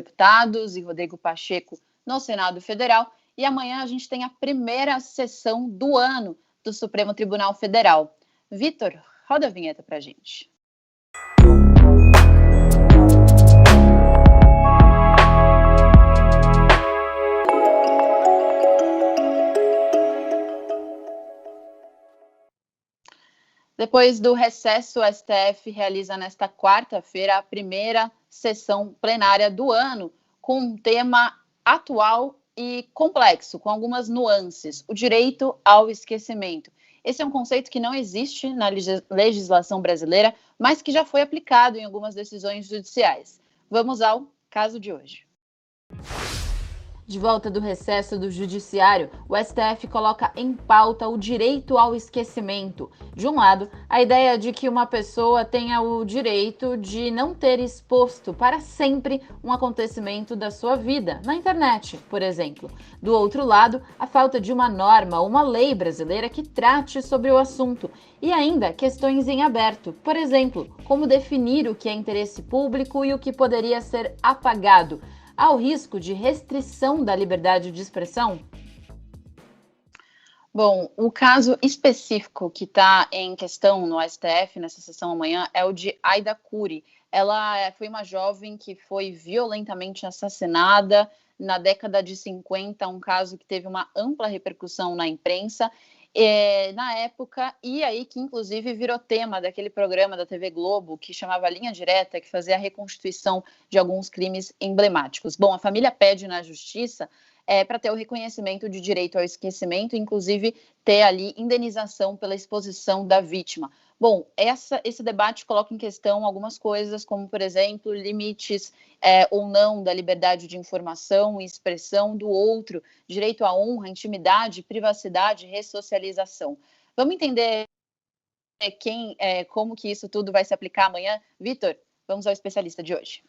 Deputados e Rodrigo Pacheco no Senado Federal. E amanhã a gente tem a primeira sessão do ano do Supremo Tribunal Federal. Vitor, roda a vinheta pra gente. Depois do recesso, o STF realiza nesta quarta-feira a primeira sessão plenária do ano, com um tema atual e complexo, com algumas nuances: o direito ao esquecimento. Esse é um conceito que não existe na legislação brasileira, mas que já foi aplicado em algumas decisões judiciais. Vamos ao caso de hoje. De volta do recesso do Judiciário, o STF coloca em pauta o direito ao esquecimento. De um lado, a ideia de que uma pessoa tenha o direito de não ter exposto para sempre um acontecimento da sua vida, na internet, por exemplo. Do outro lado, a falta de uma norma, uma lei brasileira que trate sobre o assunto. E ainda questões em aberto, por exemplo, como definir o que é interesse público e o que poderia ser apagado. Há o risco de restrição da liberdade de expressão? Bom, o caso específico que está em questão no STF nessa sessão amanhã é o de Aida Curi. Ela foi uma jovem que foi violentamente assassinada na década de 50, um caso que teve uma ampla repercussão na imprensa. Na época, e aí que inclusive virou tema daquele programa da TV Globo que chamava Linha Direta, que fazia a reconstituição de alguns crimes emblemáticos. Bom, a família pede na justiça para ter o reconhecimento de direito ao esquecimento, inclusive ter ali indenização pela exposição da vítima. Bom, esse debate coloca em questão algumas coisas, como, por exemplo, limites ou não da liberdade de informação e expressão do outro, direito à honra, intimidade, privacidade, ressocialização. Vamos entender como que isso tudo vai se aplicar amanhã? Vitor, vamos ao especialista de hoje.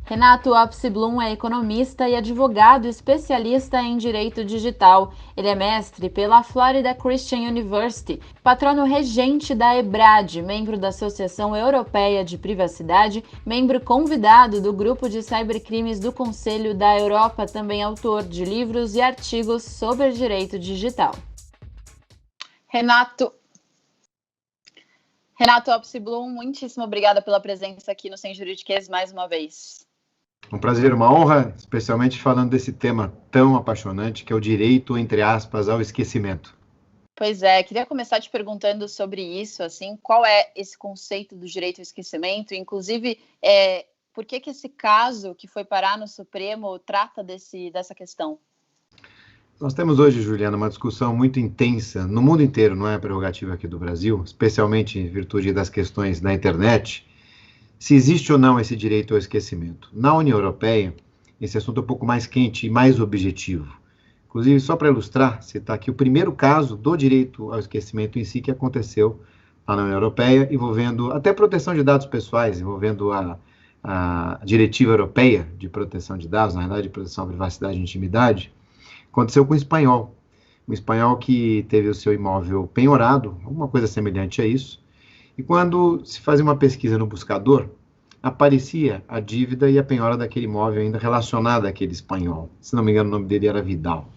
Renato Opsi-Blum é economista e advogado especialista em direito digital. Ele é mestre pela Florida Christian University, patrono regente da EBRAD, membro da Associação Europeia de Privacidade, membro convidado do Grupo de Cybercrimes do Conselho da Europa, também autor de livros e artigos sobre direito digital. Renato Opsi-Blum, muitíssimo obrigada pela presença aqui no Sem Juridiquês mais uma vez. Um prazer, uma honra, especialmente falando desse tema tão apaixonante, que é o direito, entre aspas, ao esquecimento. Pois é, queria começar te perguntando sobre isso, assim, qual é esse conceito do direito ao esquecimento, inclusive, por que esse caso que foi parar no Supremo trata dessa questão? Nós temos hoje, Juliana, uma discussão muito intensa no mundo inteiro, não é a prerrogativa aqui do Brasil, especialmente em virtude das questões da internet, se existe ou não esse direito ao esquecimento. Na União Europeia, esse assunto é um pouco mais quente e mais objetivo. Inclusive, só para ilustrar, citar aqui o primeiro caso do direito ao esquecimento em si que aconteceu lá na União Europeia, envolvendo até proteção de dados pessoais, envolvendo a Diretiva Europeia de Proteção de Dados, na verdade, de proteção à privacidade e intimidade, aconteceu com um espanhol que teve o seu imóvel penhorado, alguma coisa semelhante a isso. E quando se fazia uma pesquisa no buscador, aparecia a dívida e a penhora daquele imóvel ainda relacionada àquele espanhol. Se não me engano, o nome dele era Vidal.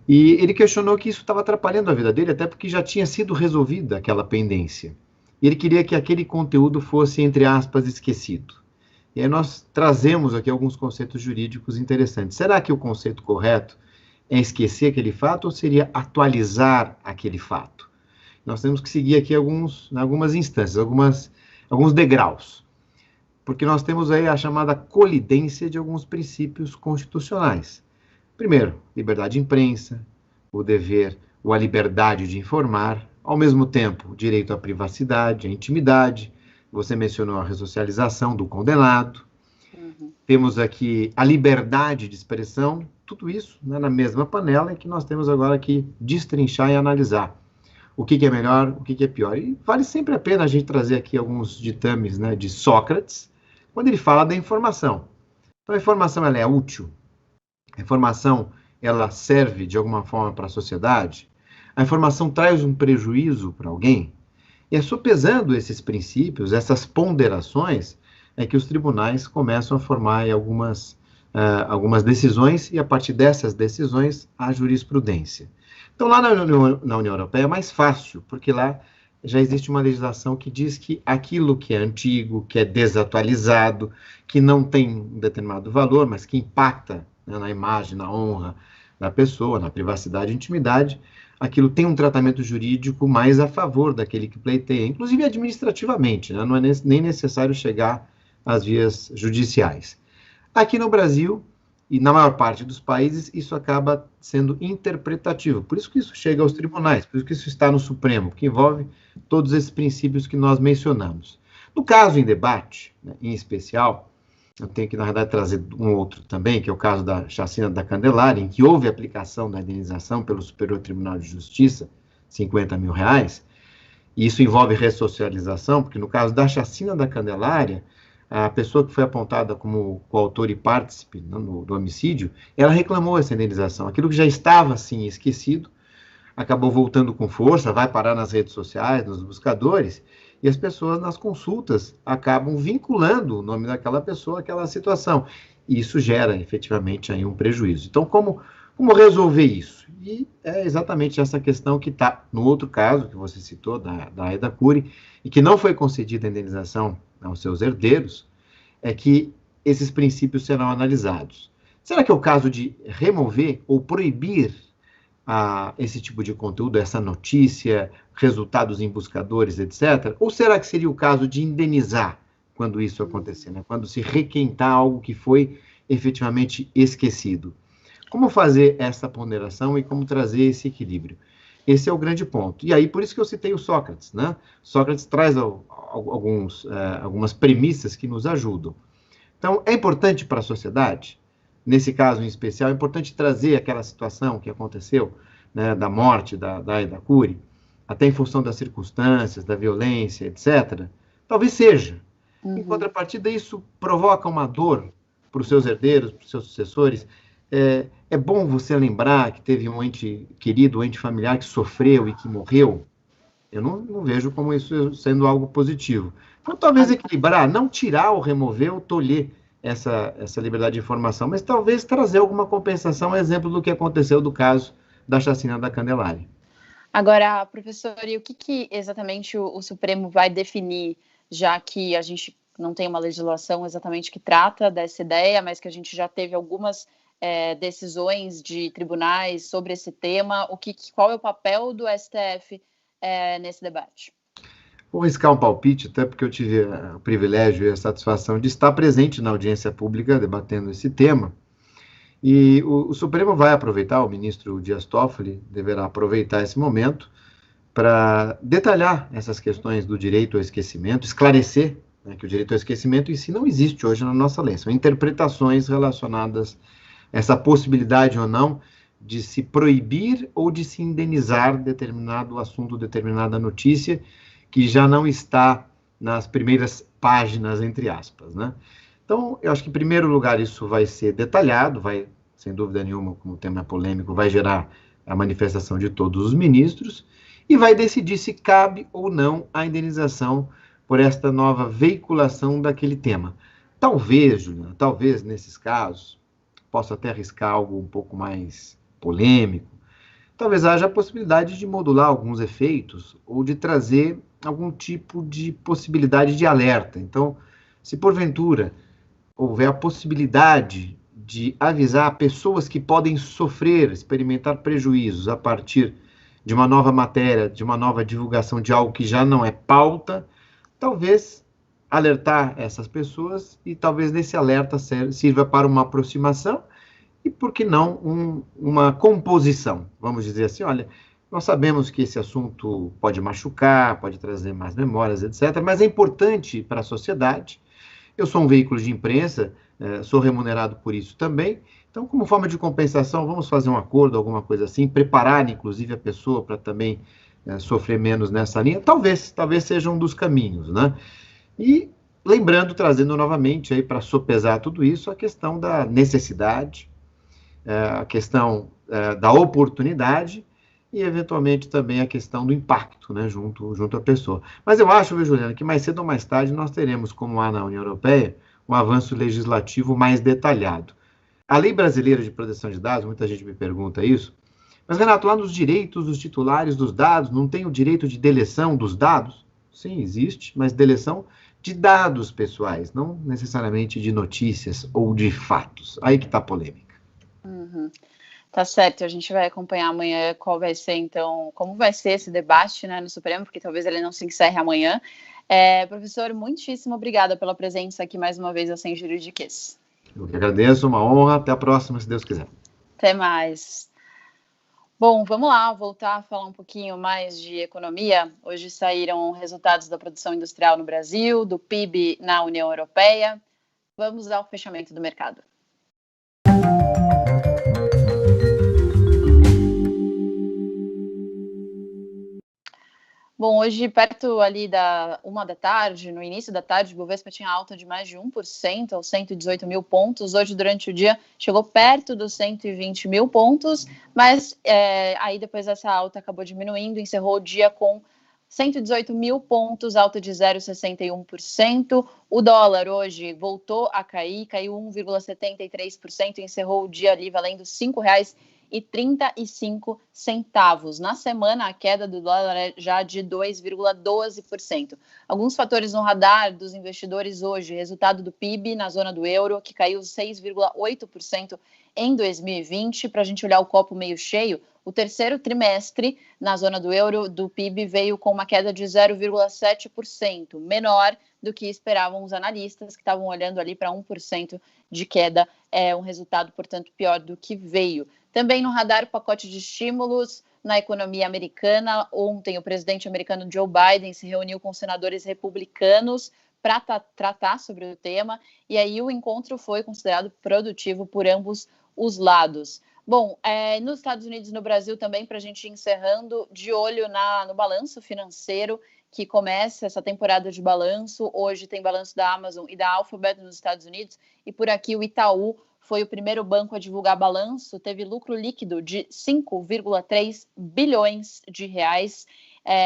E ele questionou que isso estava atrapalhando a vida dele, até porque já tinha sido resolvida aquela pendência. E ele queria que aquele conteúdo fosse, entre aspas, esquecido. E aí nós trazemos aqui alguns conceitos jurídicos interessantes. Será que o conceito correto é esquecer aquele fato ou seria atualizar aquele fato? Nós temos que seguir aqui algumas instâncias, alguns degraus, porque nós temos aí a chamada colidência de alguns princípios constitucionais. Primeiro, liberdade de imprensa, o dever ou a liberdade de informar, ao mesmo tempo, o direito à privacidade, à intimidade, você mencionou a ressocialização do condenado, temos aqui a liberdade de expressão, tudo isso, né, na mesma panela, em que nós temos agora que destrinchar e analisar o que é melhor, o que é pior. E vale sempre a pena a gente trazer aqui alguns ditames, né, de Sócrates, quando ele fala da informação. Então, a informação ela é útil? A informação ela serve de alguma forma para a sociedade? A informação traz um prejuízo para alguém? E é sopesando esses princípios, essas ponderações, é que os tribunais começam a formar aí algumas decisões, e a partir dessas decisões, a jurisprudência. Então, lá na União Europeia é mais fácil, porque lá já existe uma legislação que diz que aquilo que é antigo, que é desatualizado, que não tem um determinado valor, mas que impacta, né, na imagem, na honra da pessoa, na privacidade e intimidade, aquilo tem um tratamento jurídico mais a favor daquele que pleiteia, inclusive administrativamente, né? Não é nem necessário chegar às vias judiciais. Aqui no Brasil, e na maior parte dos países, isso acaba sendo interpretativo. Por isso que isso chega aos tribunais, por isso que isso está no Supremo, que envolve todos esses princípios que nós mencionamos. No caso em debate, né, em especial, eu tenho que, na verdade, trazer um outro também, que é o caso da chacina da Candelária, em que houve aplicação da indenização pelo Superior Tribunal de Justiça, R$50 mil, e isso envolve ressocialização, porque no caso da chacina da Candelária, a pessoa que foi apontada como coautor e partícipe, né, do homicídio, ela reclamou essa indenização. Aquilo que já estava, assim, esquecido, acabou voltando com força, vai parar nas redes sociais, nos buscadores, e as pessoas, nas consultas, acabam vinculando o nome daquela pessoa àquela situação. E isso gera, efetivamente, aí um prejuízo. Então, como resolver isso? E é exatamente essa questão que está no outro caso, que você citou, da Aida Cury, e que não foi concedida a indenização aos seus herdeiros, é que esses princípios serão analisados. Será que é o caso de remover ou proibir esse tipo de conteúdo, essa notícia, resultados em buscadores, etc.? Ou será que seria o caso de indenizar quando isso acontecer, né? Quando se requentar algo que foi efetivamente esquecido? Como fazer essa ponderação e como trazer esse equilíbrio? Esse é o grande ponto. E aí, por isso que eu citei o Sócrates, né? Sócrates traz algumas premissas que nos ajudam. Então, é importante para a sociedade, nesse caso em especial, é importante trazer aquela situação que aconteceu, né, da morte da Aida Cury, até em função das circunstâncias, da violência, etc. Talvez seja. Em contrapartida, isso provoca uma dor para os seus herdeiros, para os seus sucessores. É bom você lembrar que teve um ente querido, um ente familiar que sofreu e que morreu. Eu não vejo como isso sendo algo positivo. Então, talvez equilibrar, não tirar ou remover ou tolher essa liberdade de informação, mas talvez trazer alguma compensação, exemplo do que aconteceu do caso da chacina da Candelária. Agora, professor, e o que exatamente o Supremo vai definir, já que a gente não tem uma legislação exatamente que trata dessa ideia, mas que a gente já teve algumas decisões de tribunais sobre esse tema? Qual é o papel do STF nesse debate? Vou riscar um palpite, até porque eu tive o privilégio e a satisfação de estar presente na audiência pública debatendo esse tema. E o Supremo vai aproveitar, o ministro Dias Toffoli deverá aproveitar esse momento para detalhar essas questões do direito ao esquecimento, esclarecer, né, que o direito ao esquecimento em si não existe hoje na nossa lei, são interpretações relacionadas a essa possibilidade ou não de se proibir ou de se indenizar determinado assunto, determinada notícia, que já não está nas primeiras páginas, entre aspas, né? Então, eu acho que, em primeiro lugar, isso vai ser detalhado, vai, sem dúvida nenhuma, como o tema é polêmico, vai gerar a manifestação de todos os ministros e vai decidir se cabe ou não a indenização por esta nova veiculação daquele tema. Talvez, Juliana, talvez, nesses casos, posso até arriscar algo um pouco mais polêmico, talvez haja a possibilidade de modular alguns efeitos ou de trazer algum tipo de possibilidade de alerta. Então, se porventura houver a possibilidade de avisar pessoas que podem sofrer, experimentar prejuízos a partir de uma nova matéria, de uma nova divulgação de algo que já não é pauta, talvez alertar essas pessoas e talvez nesse alerta sirva para uma aproximação e, por que não, uma composição. Vamos dizer assim, olha, nós sabemos que esse assunto pode machucar, pode trazer mais memórias, etc., mas é importante para a sociedade. Eu sou um veículo de imprensa, sou remunerado por isso também, então, como forma de compensação, vamos fazer um acordo, alguma coisa assim, preparar, inclusive, a pessoa para também sofrer menos nessa linha, talvez seja um dos caminhos, né? E lembrando, trazendo novamente aí para sopesar tudo isso, a questão da necessidade, a questão da oportunidade e, eventualmente, também a questão do impacto, né, junto à pessoa. Mas eu acho, viu, Juliana, que mais cedo ou mais tarde nós teremos, como há na União Europeia, um avanço legislativo mais detalhado. A Lei Brasileira de Proteção de Dados, muita gente me pergunta isso, mas, Renato, lá nos direitos dos titulares dos dados, não tem o direito de deleção dos dados? Sim, existe, mas deleção de dados pessoais, não necessariamente de notícias ou de fatos. Aí que está a polêmica. Uhum. Tá certo, a gente vai acompanhar amanhã qual vai ser, então, como vai ser esse debate, né, no Supremo, porque talvez ele não se encerre amanhã. Professor, muitíssimo obrigada pela presença aqui mais uma vez ao Sem Juridiquês. Eu que agradeço, uma honra, até a próxima, se Deus quiser. Até mais. Bom, vamos lá, voltar a falar um pouquinho mais de economia. Hoje saíram resultados da produção industrial no Brasil, do PIB na União Europeia. Vamos ao fechamento do mercado. Bom, hoje, perto ali da 1 da tarde, no início da tarde, o Bovespa tinha alta de mais de 1%, aos 118 mil pontos. Hoje, durante o dia, chegou perto dos 120 mil pontos, mas aí depois essa alta acabou diminuindo, encerrou o dia com 118 mil pontos, alta de 0,61%. O dólar hoje voltou a cair, caiu 1,73% e encerrou o dia ali valendo R$ 5,35. Na semana, a queda do dólar é já de 2,12%. Alguns fatores no radar dos investidores hoje: resultado do PIB na zona do euro, que caiu 6,8% em 2020. Para a gente olhar o copo meio cheio, o terceiro trimestre na zona do euro do PIB veio com uma queda de 0,7%, menor do que esperavam os analistas, que estavam olhando ali para 1% de queda, um resultado, portanto, pior do que veio. Também no radar, o pacote de estímulos na economia americana. Ontem, o presidente americano Joe Biden se reuniu com senadores republicanos para tratar sobre o tema, e aí o encontro foi considerado produtivo por ambos os lados. Bom, nos Estados Unidos e no Brasil também, para a gente ir encerrando, de olho no balanço financeiro, que começa essa temporada de balanço. Hoje tem balanço da Amazon e da Alphabet nos Estados Unidos, e por aqui o Itaú foi o primeiro banco a divulgar balanço, teve lucro líquido de 5,3 bilhões de reais,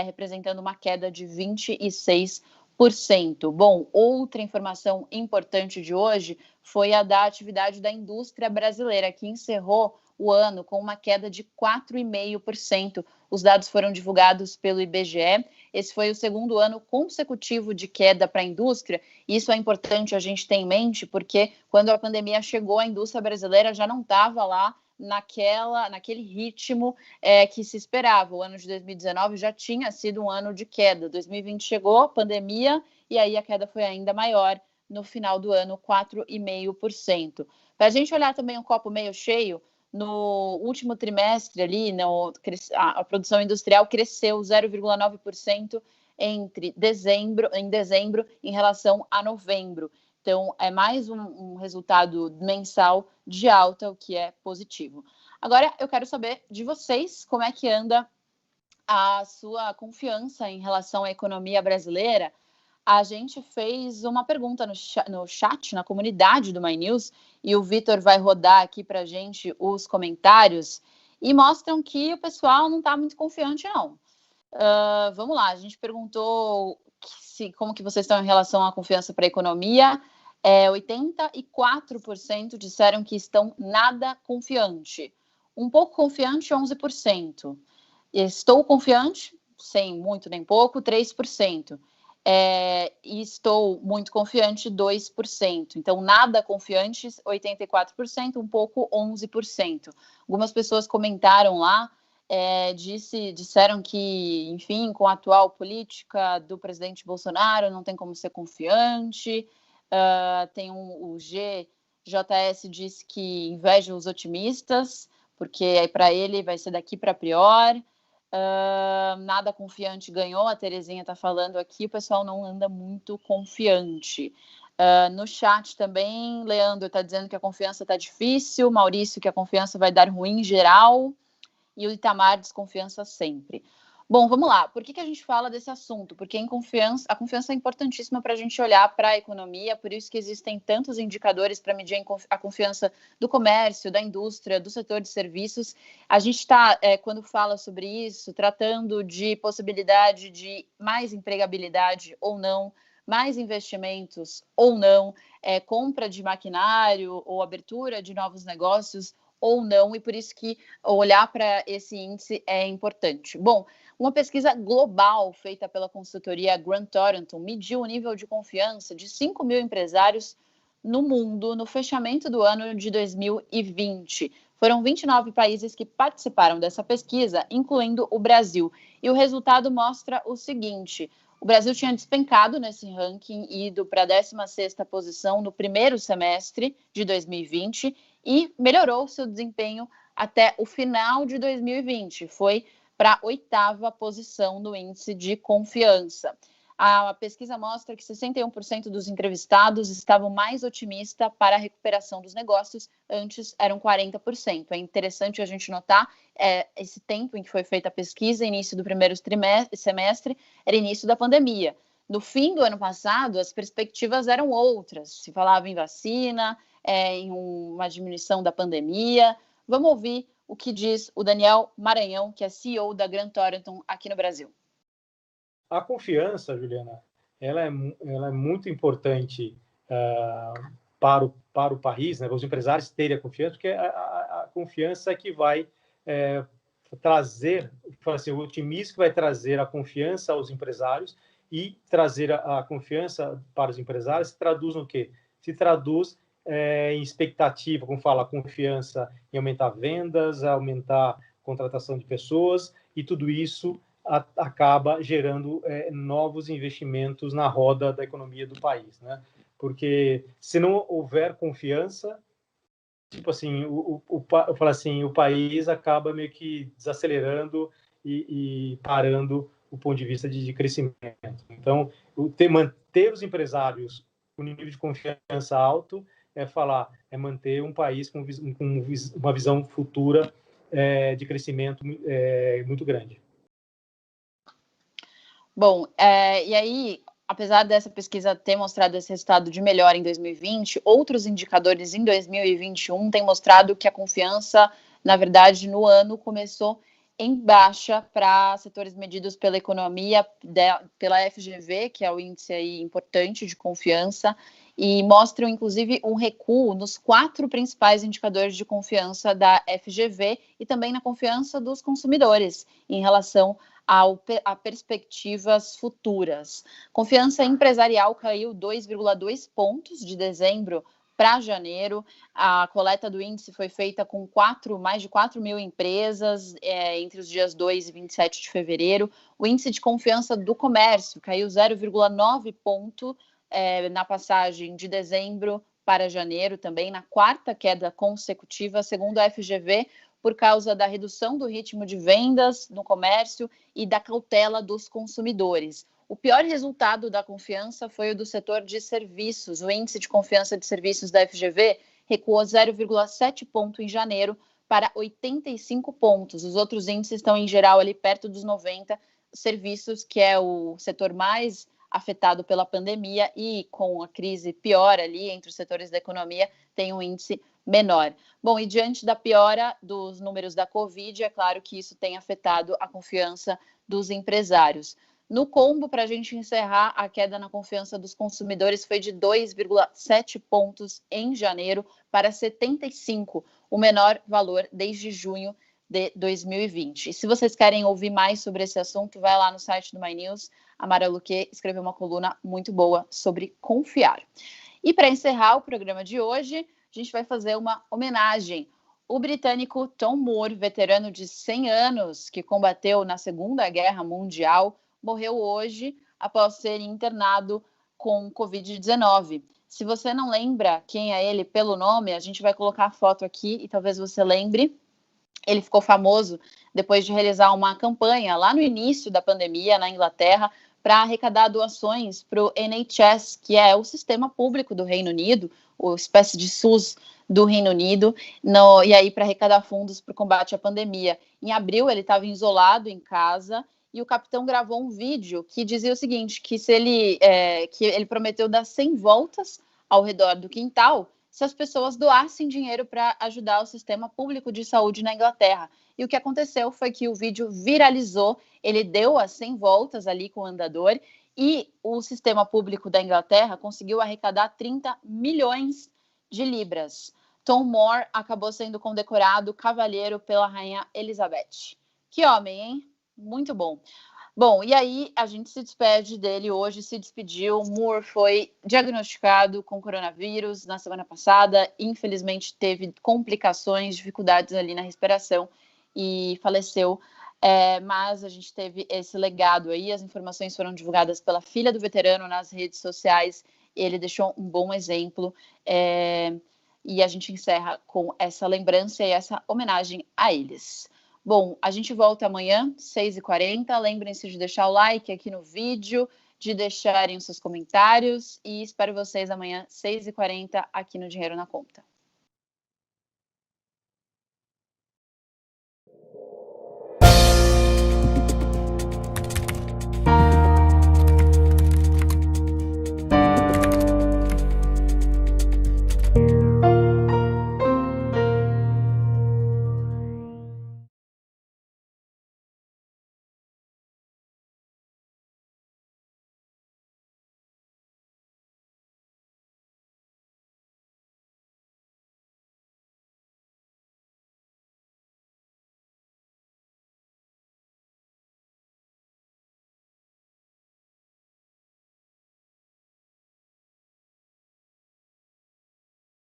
representando uma queda de 26%. Bom, outra informação importante de hoje foi a da atividade da indústria brasileira, que encerrou o ano com uma queda de 4,5%. Os dados foram divulgados pelo IBGE. Esse foi o segundo ano consecutivo de queda para a indústria. Isso é importante a gente ter em mente, porque quando a pandemia chegou, a indústria brasileira já não estava lá naquele ritmo que se esperava. O ano de 2019 já tinha sido um ano de queda. 2020 chegou, pandemia, e aí a queda foi ainda maior no final do ano, 4,5%. Para a gente olhar também o copo meio cheio, no último trimestre ali, a produção industrial cresceu 0,9% em dezembro em relação a novembro. Então, é mais um resultado mensal de alta, o que é positivo. Agora, eu quero saber de vocês como é que anda a sua confiança em relação à economia brasileira. A gente fez uma pergunta no chat, na comunidade do My News, e o Vitor vai rodar aqui para a gente os comentários, e mostram que o pessoal não está muito confiante, não. Vamos lá, a gente perguntou como que vocês estão em relação à confiança para a economia. 84% disseram que estão nada confiante. Um pouco confiante, 11%. Estou confiante, sem muito nem pouco, 3%. E estou muito confiante, 2%. Então, nada confiante, 84%, um pouco, 11%. Algumas pessoas comentaram lá, disseram que, enfim, com a atual política do presidente Bolsonaro, não tem como ser confiante. O GJS disse que inveja os otimistas, porque para ele vai ser daqui para pior. Nada confiante ganhou, a Terezinha está falando aqui, o pessoal não anda muito confiante. No chat também, Leandro está dizendo que a confiança está difícil, Maurício que a confiança vai dar ruim em geral, e o Itamar, desconfiança sempre. Bom, vamos lá. Por que a gente fala desse assunto? Porque a confiança é importantíssima para a gente olhar para a economia, por isso que existem tantos indicadores para medir a confiança do comércio, da indústria, do setor de serviços. A gente está, quando fala sobre isso, tratando de possibilidade de mais empregabilidade ou não, mais investimentos ou não, compra de maquinário ou abertura de novos negócios ou não, e por isso que olhar para esse índice é importante. Bom, uma pesquisa global feita pela consultoria Grant Thornton mediu o nível de confiança de 5 mil empresários no mundo no fechamento do ano de 2020. Foram 29 países que participaram dessa pesquisa, incluindo o Brasil. E o resultado mostra o seguinte: o Brasil tinha despencado nesse ranking e ido para a 16ª posição no primeiro semestre de 2020 e melhorou seu desempenho até o final de 2020. Foi para a 8ª posição no índice de confiança. A pesquisa mostra que 61% dos entrevistados estavam mais otimistas para a recuperação dos negócios, antes eram 40%. É interessante a gente notar esse tempo em que foi feita a pesquisa, início do primeiro semestre, era início da pandemia. No fim do ano passado, as perspectivas eram outras, se falava em vacina, em uma diminuição da pandemia. Vamos ouvir o que diz o Daniel Maranhão, que é CEO da Grant Thornton aqui no Brasil. A confiança, Juliana, ela é muito importante para o país, né? Os empresários terem a confiança, porque a confiança é que vai trazer, assim, o otimismo que vai trazer a confiança aos empresários, e trazer a confiança para os empresários se traduz no quê? Se traduz em expectativa, como fala, confiança em aumentar vendas, aumentar a contratação de pessoas, e tudo isso acaba gerando novos investimentos na roda da economia do país, né? Porque se não houver confiança, tipo assim, eu falo assim, o país acaba meio que desacelerando e parando o ponto de vista de crescimento. Então, manter os empresários com nível de confiança alto é manter um país com uma visão futura de crescimento muito grande. Bom, e aí, apesar dessa pesquisa ter mostrado esse resultado de melhora em 2020, outros indicadores em 2021 têm mostrado que a confiança, na verdade, no ano começou em baixa para setores medidos pela economia, pela FGV, que é o índice aí importante de confiança, e mostram, inclusive, um recuo nos 4 principais indicadores de confiança da FGV e também na confiança dos consumidores em relação a perspectivas futuras. Confiança empresarial caiu 2,2 pontos de dezembro para janeiro. A coleta do índice foi feita com mais de 4 mil empresas entre os dias 2 e 27 de fevereiro. O índice de confiança do comércio caiu 0,9 ponto na passagem de dezembro para janeiro, também na 4ª queda consecutiva, segundo a FGV, por causa da redução do ritmo de vendas no comércio e da cautela dos consumidores. O pior resultado da confiança foi o do setor de serviços. O índice de confiança de serviços da FGV recuou 0,7 ponto em janeiro para 85 pontos. Os outros índices estão, em geral, ali perto dos 90. Serviços, que é o setor mais afetado pela pandemia e com a crise pior ali entre os setores da economia, tem um índice menor. Bom, e diante da piora dos números da Covid, é claro que isso tem afetado a confiança dos empresários. No combo, para a gente encerrar, a queda na confiança dos consumidores foi de 2,7 pontos em janeiro para 75, o menor valor desde junho de 2020. E se vocês querem ouvir mais sobre esse assunto, vai lá no site do My News. A Mara Luque escreveu uma coluna muito boa sobre confiar. E para encerrar o programa de hoje, a gente vai fazer uma homenagem. O britânico Tom Moore, veterano de 100 anos, que combateu na Segunda Guerra Mundial, morreu hoje após ser internado com Covid-19. Se você não lembra quem é ele pelo nome, a gente vai colocar a foto aqui e talvez você lembre. Ele ficou famoso depois de realizar uma campanha lá no início da pandemia na Inglaterra para arrecadar doações para o NHS, que é o sistema público do Reino Unido, uma espécie de SUS do Reino Unido, e aí para arrecadar fundos para o combate à pandemia. Em abril, ele estava isolado em casa e o capitão gravou um vídeo que dizia o seguinte, que que ele prometeu dar 100 voltas ao redor do quintal se as pessoas doassem dinheiro para ajudar o sistema público de saúde na Inglaterra. E o que aconteceu foi que o vídeo viralizou, ele deu as 100 voltas ali com o andador e o sistema público da Inglaterra conseguiu arrecadar 30 milhões de libras. Tom Moore acabou sendo condecorado cavalheiro pela rainha Elizabeth. Que homem, hein? Muito bom. Bom, e aí a gente se despede dele hoje, se despediu. Moore foi diagnosticado com coronavírus na semana passada. Infelizmente teve complicações, dificuldades ali na respiração e faleceu. Mas a gente teve esse legado aí. As informações foram divulgadas pela filha do veterano nas redes sociais. Ele deixou um bom exemplo. E a gente encerra com essa lembrança e essa homenagem a eles. Bom, a gente volta amanhã, 6h40. Lembrem-se de deixar o like aqui no vídeo, de deixarem os seus comentários e espero vocês amanhã, 6h40, aqui no Dinheiro na Conta.